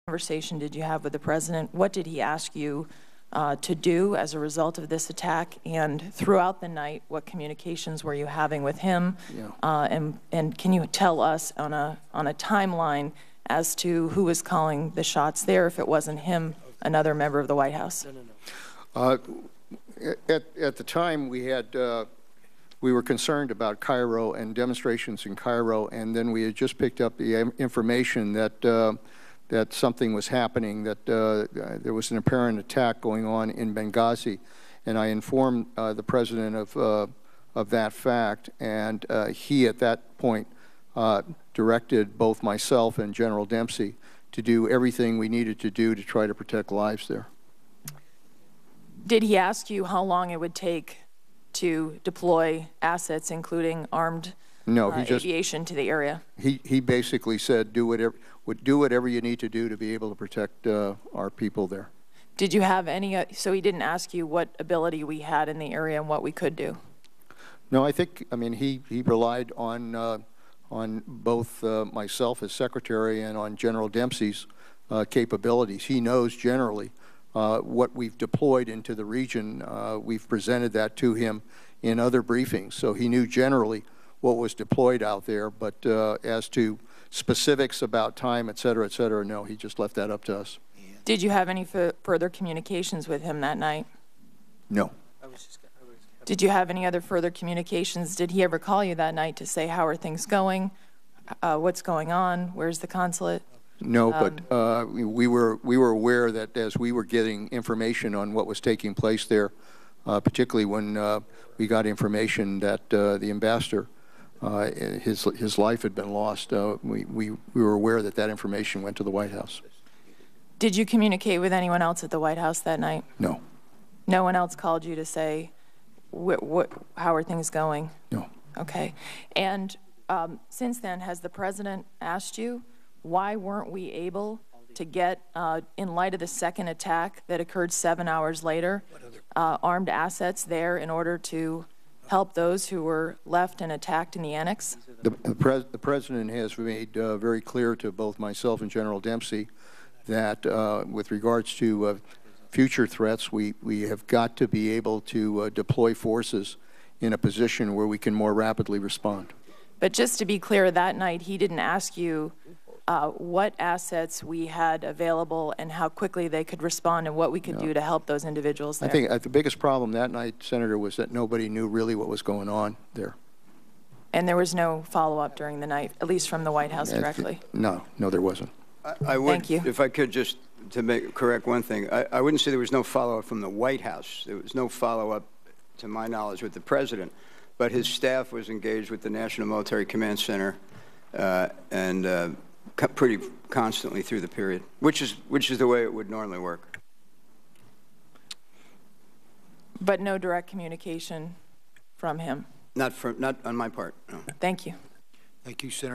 conversation did you have with the president? What did he ask you to do as a result of this attack? And throughout the night, what communications were you having with him? Yeah. And can you tell us on a timeline as to who was calling the shots there, if it wasn't him, another member of the White House? At the time, we were concerned about Cairo and demonstrations in Cairo, and then we had just picked up the information that that something was happening, that there was an apparent attack going on in Benghazi, and I informed the president of that fact, and he at that point directed both myself and General Dempsey to do everything we needed to do to try to protect lives there. Did he ask you how long it would take to deploy assets, including armed aviation, to the area? He basically said, do whatever you need to do to be able to protect our people there. Did you have any, so he didn't ask you what ability we had in the area and what we could do? No, I mean, he relied on both myself as secretary and on General Dempsey's capabilities. He knows generally what we've deployed into the region. We've presented that to him in other briefings, so he knew generally what was deployed out there, but as to specifics about time, et cetera, no, he just left that up to us. Did you have any further communications with him that night? No. Did you have any other further communications? Did he ever call you that night to say, how are things going? What's going on? Where's the consulate? No, but we were aware that as we were getting information on what was taking place there, particularly when we got information that the ambassador, his life had been lost, we were aware that that information went to the White House. Did you communicate with anyone else at the White House that night? No. No one else called you to say, how are things going? No. Okay. And since then, has the president asked you, why weren't we able to get, in light of the second attack that occurred 7 hours later, armed assets there in order to help those who were left and attacked in the annex? The president has made very clear to both myself and General Dempsey that with regards to future threats, we have got to be able to deploy forces in a position where we can more rapidly respond. But just to be clear, that night he didn't ask you what assets we had available and how quickly they could respond and what we could do to help those individuals there. I think the biggest problem that night, Senator, was that nobody knew really what was going on there. And there was no follow-up during the night, at least from the White House directly? No, there wasn't. I would, Thank you. if I could just to correct one thing, I wouldn't say there was no follow-up from the White House. There was no follow-up, to my knowledge, with the president. But his staff was engaged with the National Military Command Center and pretty constantly through the period, which is the way it would normally work. But no direct communication from him? Not on my part, no. Thank you. Thank you, Senator.